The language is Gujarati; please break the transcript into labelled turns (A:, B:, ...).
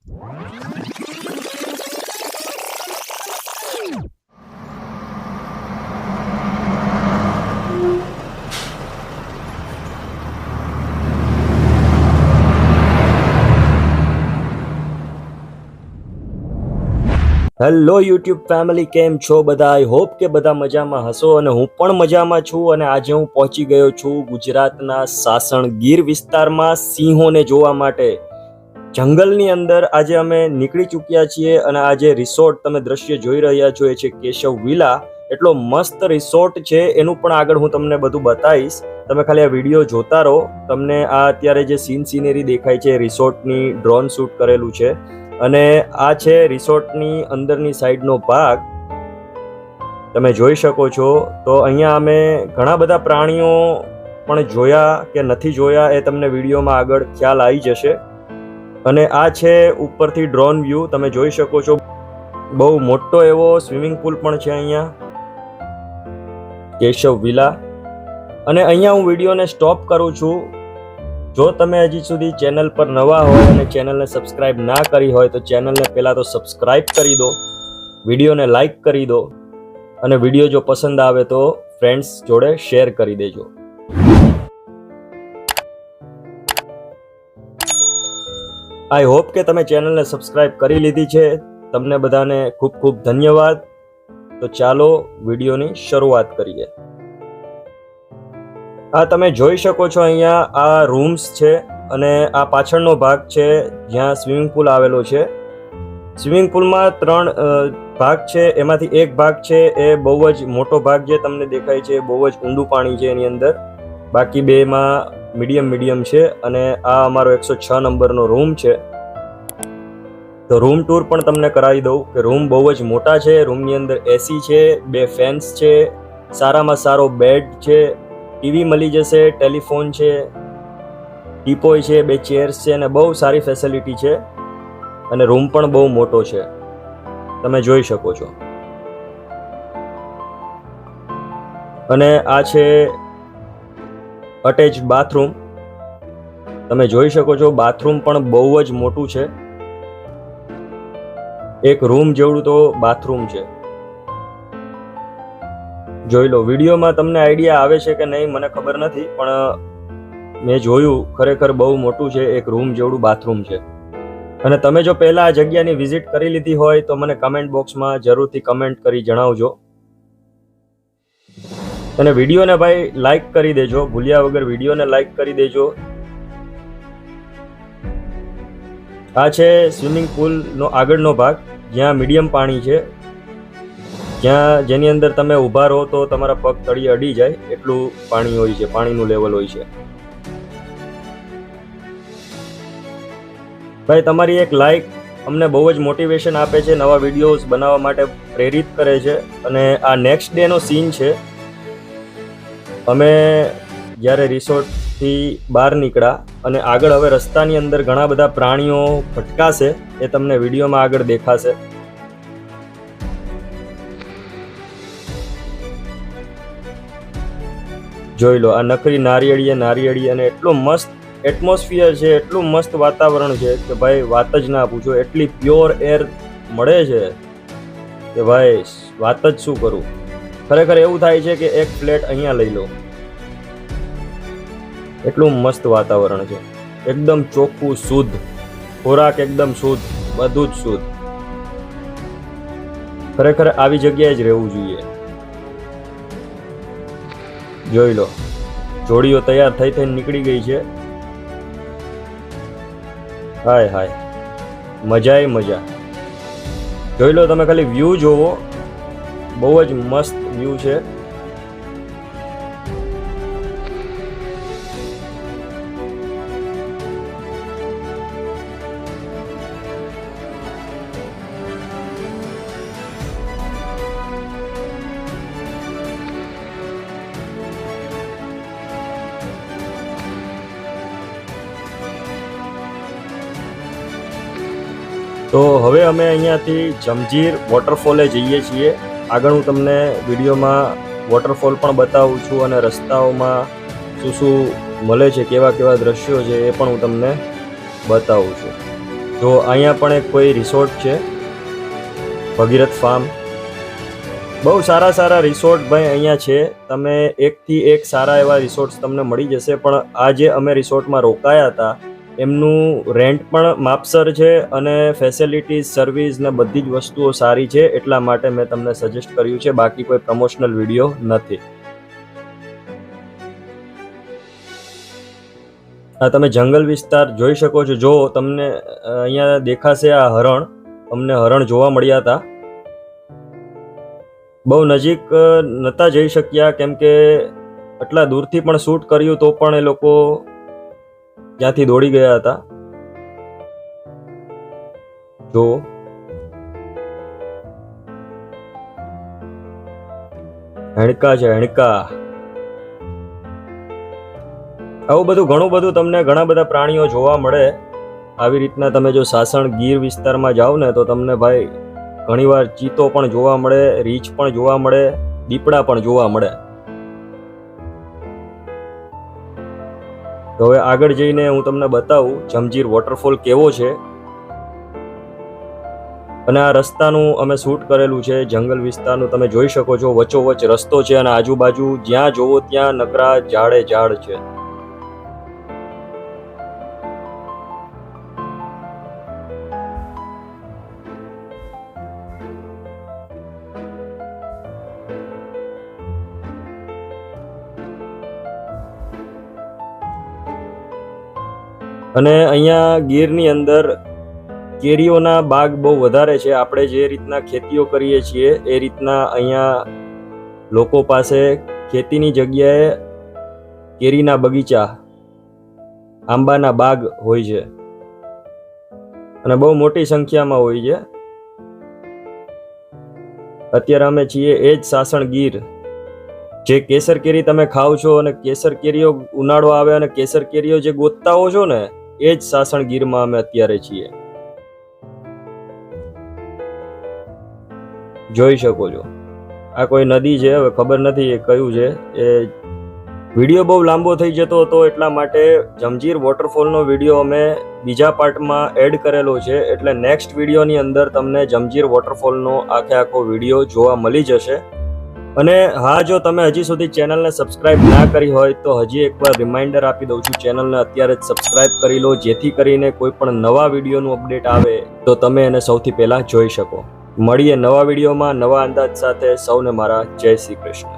A: હેલો યુટ્યુબ ફેમિલી, કેમ છો બધા? આઈ હોપ કે બધા મજામાં હશો અને હું પણ મજામાં છું. અને આજે હું પહોંચી ગયો છું ગુજરાતના સાસણ ગીર વિસ્તારમાં સિંહોને જોવા માટે. જંગલની અંદર આજે અમે નીકળી ચૂક્યા છીએ અને આ જે રિસોર્ટ તમે દ્રશ્ય જોઈ રહ્યા છો એ છે કેશવ વિલા. એટલો મસ્ત રિસોર્ટ છે, એનું પણ આગળ હું તમને બધું બતાવીશ. તમે ખાલી આ વિડીયો જોતા રહો. તમને આ અત્યારે જે સિનેરી દેખાય છે રિસોર્ટની ડ્રોન શૂટ કરેલું છે અને આ છે રિસોર્ટની અંદરની સાઈડનો ભાગ. તમે જોઈ શકો છો. તો અહીંયા અમે ઘણા બધા પ્રાણીઓ પણ જોયા કે નથી જોયા એ તમને વિડીયોમાં આગળ ખ્યાલ આવી જશે. અને આ છે ઉપરથી ડ્રોન વ્યૂ, તમે જોઈ શકો છો. બહુ મોટો એવો સ્વિમિંગ પુલ પણ છે અહીંયા કેશવ વિલા. અને અહીંયા હું વિડીયોને સ્ટોપ કરું છું. જો તમે હજી સુધી ચેનલ પર નવા હોય અને ચેનલને સબસ્ક્રાઇબ ના કરી હોય તો ચેનલને પહેલાં તો સબસ્ક્રાઇબ કરી દો, વિડીયોને લાઈક કરી દો અને વિડીયો જો પસંદ આવે તો ફ્રેન્ડ્સ જોડે શેર કરી દેજો. આઈ હોપ કે તમે ચેનલને સબસ્ક્રાઇબ કરી લીધી છે. તમને બધાને ખૂબ ખૂબ ધન્યવાદ. તો ચાલો વિડીયોની શરૂઆત કરીએ. આ તમે જોઈ શકો છો અહીંયા આ રૂમ્સ છે અને આ પાછળનો ભાગ છે જ્યાં સ્વિમિંગ પુલ આવેલો છે. સ્વિમિંગ પુલમાં 3 ભાગ છે, એમાંથી એક ભાગ છે એ બહુ જ મોટો ભાગ જે તમને દેખાય છે, બહુ જ ઊંડું પાણી છે એની અંદર. બાકી બેમાં મીડિયમ છે. અને આ અમારો 106 નંબરનો રૂમ છે. તો રૂમ ટૂર પણ તમને કરાવી દઉં કે રૂમ બહુ જ મોટા છે. રૂમની અંદર એસી છે, 2 ફેન્સ છે, સારામાં સારો બેડ છે, ટીવી મળી જશે, ટેલિફોન છે, ટીપોય છે, 2 ચેર્સ છે અને બહુ સારી ફેસિલિટી છે. અને રૂમ પણ બહુ મોટો છે, તમે જોઈ શકો છો. અને આ છે અટેચ બાથરૂમ, તમે જોઈ શકો છો. બાથરૂમ પણ બહુ જ મોટું છે, એક રૂમ જેવડું તો બાથરૂમ છે. જોઈ લો. વિડીયોમાં તમને આઈડિયા આવે છે કે નહીં મને ખબર નથી, પણ મેં જોયું ખરેખર બહુ મોટું છે, એક રૂમ જેવડું બાથરૂમ છે. અને તમે જો પહેલા આ જગ્યાની વિઝિટ કરી લીધી હોય તો મને કમેન્ટ બોક્સમાં જરૂરથી કમેન્ટ કરી જણાવજો. અને વિડીયોને ભાઈ લાઈક કરી દેજો, ભૂલ્યા વગર વિડીયોને લાઈક કરી દેજો. આ છે સ્વિમિંગ પુલનો આગળનો ભાગ જ્યાં મીડિયમ પાણી છે, જેની અંદર તમે ઊભા રહો તો તમારા પગ તળિયે અડી જાય એટલું પાણી હોય છે, પાણીનું લેવલ હોય છે. ભાઈ તમારી એક લાઈક અમને બહુ જ મોટિવેશન આપે છે, નવા વિડીયોઝ બનાવવા માટે પ્રેરિત કરે છે. અને આ નેક્સ્ટ ડેનો સીન છે. અમે જ્યારે રિસોર્ટથી બહાર નીકળ્યા અને આગળ હવે રસ્તાની અંદર ઘણા બધા પ્રાણીઓ ભટકાશે, એ તમને વિડીયોમાં આગળ દેખાશે. જોઈ લો. આ નકરી નારિયેળી અને એટલો મસ્ત એટમોસ્ફિયર છે, એટલું મસ્ત વાતાવરણ છે કે ભાઈ વાત જ ના પૂછો. એટલી પ્યોર એર મળે છે કે ભાઈ વાત જ શું કરું. ખરેખર એવું થાય છે કે એક ફ્લેટ અહીંયા લઈ લો, એટલું મસ્ત વાતાવરણ છે. એકદમ ચોખ્ખું, શુદ્ધ ખોરાક, એકદમ શુદ્ધ, બધું જ શુદ્ધ. ખરેખર આવી જગ્યાએ જ રહેવું જોઈએ. જોઈ લો. જોડીઓ તૈયાર થઈને નીકળી ગઈ છે. હાય હાય, મજા મજા. જોઈ લો તમે, ખાલી વ્યૂ જોવો, બહુ જ મસ્ત વ્યૂ છે. તો હવે અમે અહીંયાથી જમજીર વોટરફોલે જઈએ છીએ. આગળ હું તમને વિડીયોમાં વોટરફોલ પણ બતાવું છું અને રસ્તાઓમાં શું શું મળે છે, કેવા કેવા દ્રશ્યો છે એ પણ હું તમને બતાવું છું. તો અહીંયા પણ એક કોઈ રિસોર્ટ છે, ભગીરથ ફાર્મ. બહુ સારા સારા રિસોર્ટ ભાઈ અહીંયા છે. તમે એકથી એક સારા એવા રિસોર્ટ્સ તમને મળી જશે. પણ આ જે અમે રિસોર્ટમાં રોકાયા હતા એમનું રેન્ટ પણ માપસર છે અને ફેસિલિટીઝ, સર્વિસ ને બધી જ વસ્તુઓ સારી છે. એટલા માટે મેં તમને સજેસ્ટ કર્યું છે, બાકી કોઈ પ્રમોશનલ વિડીયો નથી. આ તમે જંગલ વિસ્તાર જોઈ શકો છો. જો તમને અહીંયા દેખાશે આ હરણ, અમને હરણ જોવા મળ્યા હતા. બહુ નજીક નહોતા જઈ શક્યા કેમ કે આટલા દૂરથી પણ શૂટ કર્યું તો પણ એ લોકો ત્યાંથી દોડી ગયા હતા. જો હેણકા છે, હેણકા. આવું બધું ઘણું બધું તમને ઘણા બધા પ્રાણીઓ જોવા મળે. આવી રીતના તમે જો સાસણ ગીર વિસ્તારમાં જાઓ ને તો તમને ભાઈ ઘણીવાર ચીતો પણ જોવા મળે, રીંછ પણ જોવા મળે, દીપડા પણ જોવા મળે. તો હવે આગળ જઈને હું તમને બતાવું જમજીર વોટરફોલ કેવો છે. અને આ રસ્તાનું અમે શૂટ કરેલું છે, જંગલ વિસ્તારનું. તમે જોઈ શકો છો વચ્ચોવચ્ચ રસ્તો છે અને આજુબાજુ જ્યાં જોવો ત્યાં નકરા ઝાડે ઝાડ છે. અને અહીંયા ગીરની અંદર કેરીઓના બાગ બહુ વધારે છે. આપણે જે રીતના ખેતીઓ કરીએ છીએ એ રીતના અહીંયા લોકો પાસે ખેતીની જગ્યાએ કેરીના બગીચા, આંબાના બાગ હોય છે અને બહુ મોટી સંખ્યામાં હોય છે. અત્યારે અમે છીએ એ જ સાસણ ગીર. જે કેસર કેરી તમે ખાવ છો અને કેસર કેરીઓ ઉનાળો આવે અને કેસર કેરીઓ જે ગોતતા હો છો ને એ જ સાસણ ગીરમાં અમે અત્યારે છીએ. જોઈ શકો છો આ કોઈ નદી છે, હવે ખબર નથી એ કયું છે. એ વિડીયો બહુ લાંબો થઈ જતો હતો એટલા માટે જમજીર વોટરફોલનો વિડીયો અમે બીજા પાર્ટમાં એડ કરેલો છે. એટલે નેક્સ્ટ વિડીયોની અંદર તમને જમજીર વોટરફોલનો આખો વિડીયો જોવા મળી જશે. અને હા, જો તમે હજી સુધી ચેનલને સબસ્ક્રાઇબ ના કરી હોય તો હજી એકવાર રિમાઇન્ડર આપી દઉં છું, ચેનલને અત્યારે જ સબસ્ક્રાઇબ કરી લો, જેથી કરીને કોઈ પણ નવા વિડીયોનું અપડેટ આવે તો તમે એને સૌથી પહેલા જોઈ શકો. મળીએ નવા વિડીયોમાં નવા અંદાજ સાથે. સૌને મારા જય શ્રી કૃષ્ણ.